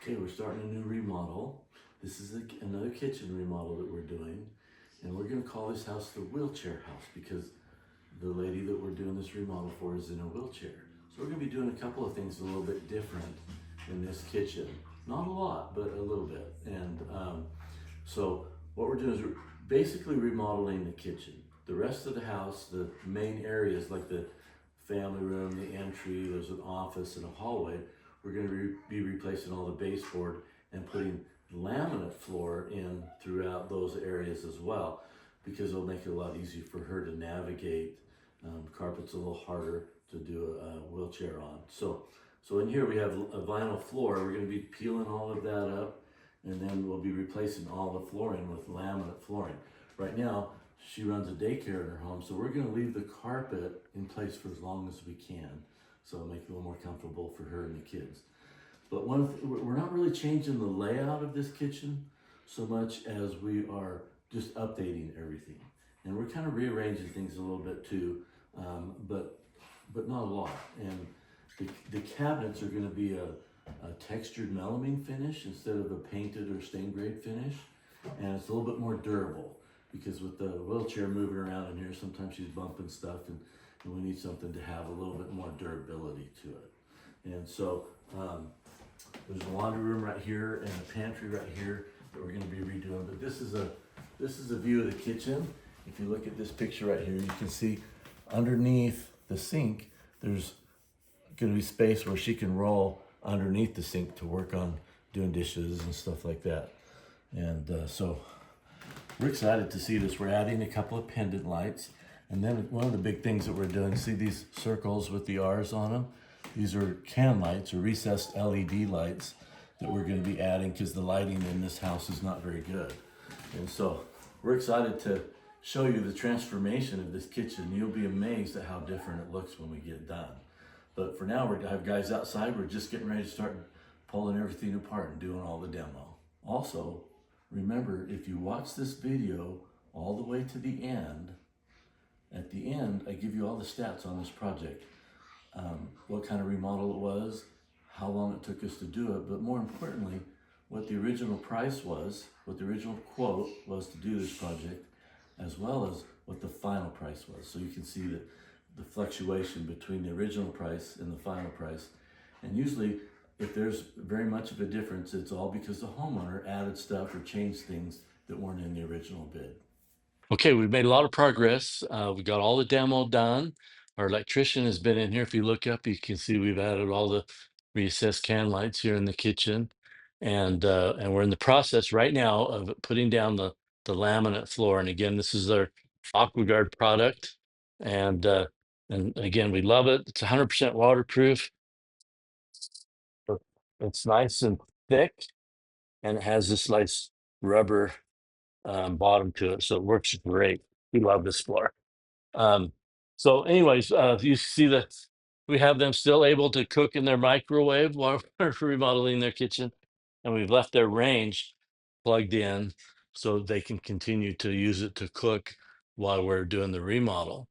Okay, we're starting a new remodel. This is another kitchen remodel that we're doing. And we're gonna call this house the wheelchair house because the lady that we're doing this remodel for is in a wheelchair. So we're gonna be doing a couple of things a little bit different in this kitchen. Not a lot, but a little bit. And so what we're doing is we're basically remodeling the kitchen. The rest of the house, the main areas like the family room, the entry, there's an office and a hallway, we're going to be replacing all the baseboard and putting laminate floor in throughout those areas as well, because it'll make it a lot easier for her to navigate. Carpet's a little harder to do a wheelchair on. So in here we have a vinyl floor. We're going to be peeling all of that up, and then we'll be replacing all the flooring with laminate flooring. Right now, she runs a daycare in her home, so we're gonna leave the carpet in place for as long as we can, so it'll make it a little more comfortable for her and the kids. But we're not really changing the layout of this kitchen so much as we are just updating everything. And we're kind of rearranging things a little bit too, but not a lot. And the cabinets are gonna be a textured melamine finish instead of a painted or stain grade finish. And it's a little bit more durable because with the wheelchair moving around in here, sometimes she's bumping stuff, and we need something to have a little bit more durability to it. And so there's a laundry room right here and a pantry right here that we're gonna be redoing. But this is a view of the kitchen. If you look at this picture right here, you can see underneath the sink, there's gonna be space where she can roll underneath the sink to work on doing dishes and stuff like that. And so we're excited to see this. We're adding a couple of pendant lights. And then one of the big things that we're doing, see these circles with the R's on them? These are can lights or recessed LED lights that we're gonna be adding because the lighting in this house is not very good. And so we're excited to show you the transformation of this kitchen. You'll be amazed at how different it looks when we get done. But for now, I have guys outside. We're just getting ready to start pulling everything apart and doing all the demo. Also, remember, if you watch this video all the way to the end, at the end, I give you all the stats on this project. What kind of remodel it was, how long it took us to do it, but more importantly, what the original price was, what the original quote was to do this project, as well as what the final price was. So you can see that the fluctuation between the original price and the final price. And usually, if there's very much of a difference, it's all because the homeowner added stuff or changed things that weren't in the original bid. Okay, we've made a lot of progress. We got all the demo done. Our electrician has been in here. If you look up, you can see we've added all the recessed can lights here in the kitchen. And we're in the process right now of putting down the laminate floor. And again, this is our AquaGuard product. And again, we love it. It's 100% waterproof. It's nice and thick, and it has this nice rubber bottom to it, so it works great. We love this floor. Um, so, anyways, you see that we have them still able to cook in their microwave while we're remodeling their kitchen, and we've left their range plugged in so they can continue to use it to cook while we're doing the remodel.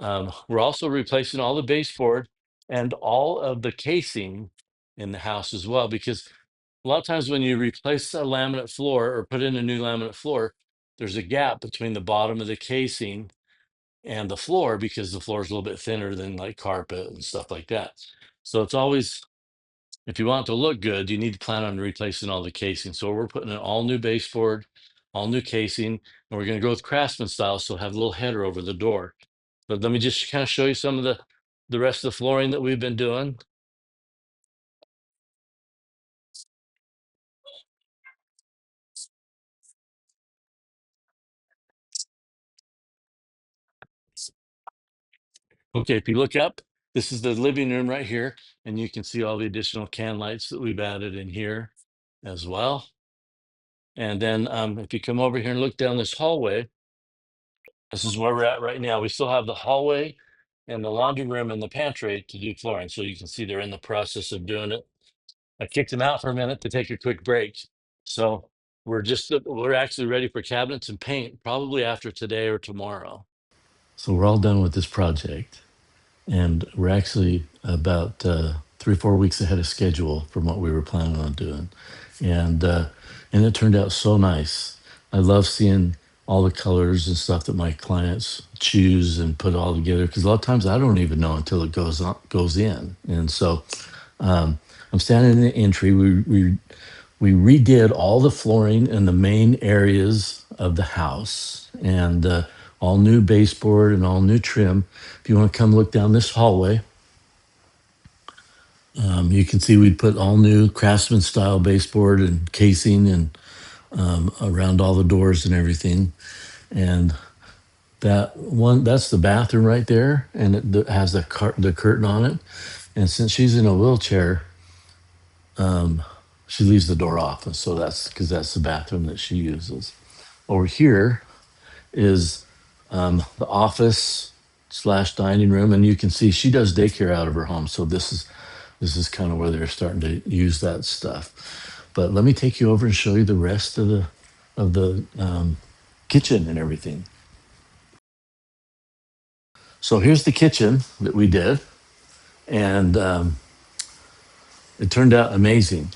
We're also replacing all the baseboard and all of the casing in the house as well, because a lot of times when you replace a laminate floor or put in a new laminate floor, there's a gap between the bottom of the casing and the floor because the floor is a little bit thinner than like carpet and stuff like that. So it's always, if you want it to look good, you need to plan on replacing all the casing. So we're putting an all new baseboard, all new casing, and we're going to go with Craftsman style, so have a little header over the door. But let me just kind of show you some of the rest of the flooring that we've been doing. Okay, if you look up, this is the living room right here, and you can see all the additional can lights that we've added in here as well. And then if you come over here and look down this hallway, this is where we're at right now. We still have the hallway and the laundry room and the pantry to do flooring. So you can see they're in the process of doing it. I kicked them out for a minute to take a quick break. So we're actually ready for cabinets and paint probably after today or tomorrow. So we're all done with this project. And we're actually about 3-4 weeks ahead of schedule from what we were planning on doing, and it turned out so nice. I love seeing all the colors and stuff that my clients choose and put all together, because a lot of times I don't even know until it goes in. And so I'm standing in the entry. We redid all the flooring in the main areas of the house, and all new baseboard and all new trim. If you want to come look down this hallway, you can see we put all new Craftsman style baseboard and casing and around all the doors and everything. And that's the bathroom right there, and it has the curtain on it. And since she's in a wheelchair, she leaves the door off, and so that's because that's the bathroom that she uses. Over here is the office / dining room, and you can see she does daycare out of her home. So this is kind of where they're starting to use that stuff. But let me take you over and show you the rest of the kitchen and everything. So here's the kitchen that we did, and it turned out amazing.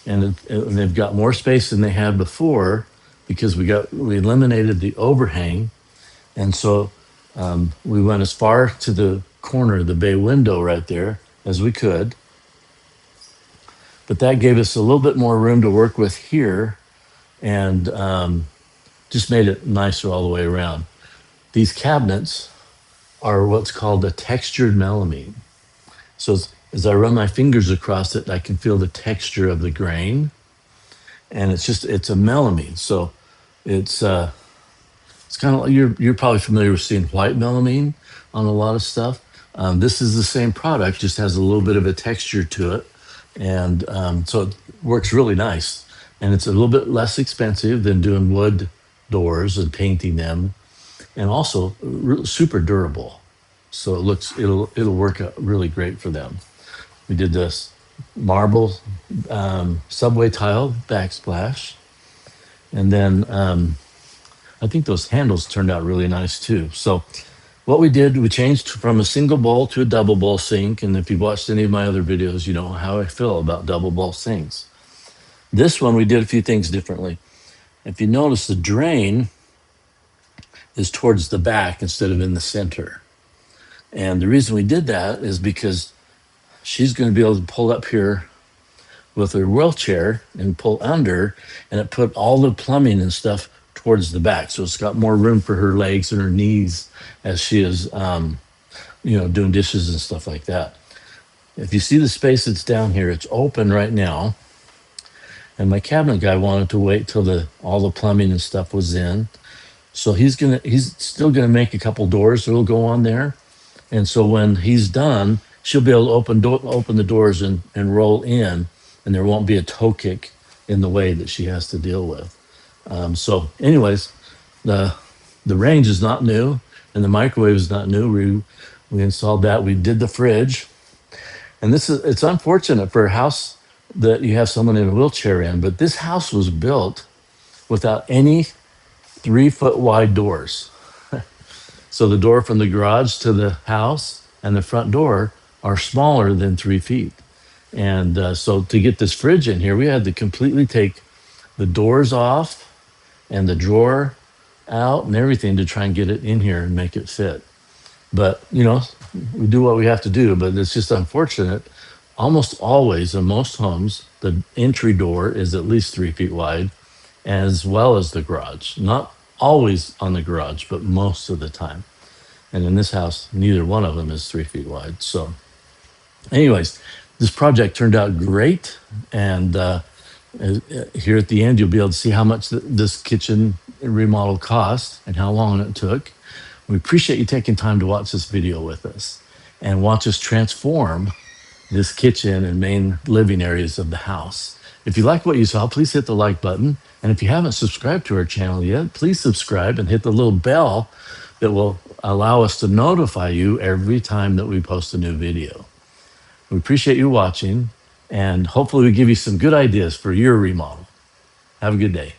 And they've got more space than they had before, because we eliminated the overhang, and so we went as far to the corner of the bay window right there as we could. But that gave us a little bit more room to work with here, and just made it nicer all the way around. These cabinets are what's called a textured melamine. So as I run my fingers across it, I can feel the texture of the grain, and it's a melamine. So it's kind of like, you're probably familiar with seeing white melamine on a lot of stuff. This is the same product, just has a little bit of a texture to it, and so it works really nice. And it's a little bit less expensive than doing wood doors and painting them, and also super durable. So it'll work out really great for them. We did this marble subway tile backsplash, and then I think those handles turned out really nice too. So what we did, we changed from a single bowl to a double bowl sink. And if you've watched any of my other videos, you know how I feel about double bowl sinks. This one, we did a few things differently. If you notice, the drain is towards the back instead of in the center. And the reason we did that is because she's going to be able to pull up here with her wheelchair and pull under, and it put all the plumbing and stuff towards the back. So it's got more room for her legs and her knees as she is, doing dishes and stuff like that. If you see the space that's down here, it's open right now. And my cabinet guy wanted to wait till all the plumbing and stuff was in. So he's still gonna make a couple doors that'll go on there. And so when he's done, she'll be able to open the doors and roll in, and there won't be a toe kick in the way that she has to deal with. So anyways, the range is not new, and the microwave is not new. We installed that. We did the fridge, and it's unfortunate for a house that you have someone in a wheelchair in, but this house was built without any 3-foot wide doors. So the door from the garage to the house and the front door are smaller than 3 feet. And so to get this fridge in here, we had to completely take the doors off and the drawer out and everything to try and get it in here and make it fit. But, we do what we have to do, but it's just unfortunate. Almost always in most homes, the entry door is at least 3 feet wide, as well as the garage. Not always on the garage, but most of the time. And in this house, neither one of them is 3 feet wide. So anyways, this project turned out great. And here at the end, you'll be able to see how much this kitchen remodel cost and how long it took. We appreciate you taking time to watch this video with us and watch us transform this kitchen and main living areas of the house. If you like what you saw, please hit the like button. And if you haven't subscribed to our channel yet, please subscribe and hit the little bell that will allow us to notify you every time that we post a new video. We appreciate you watching, and hopefully we give you some good ideas for your remodel. Have a good day.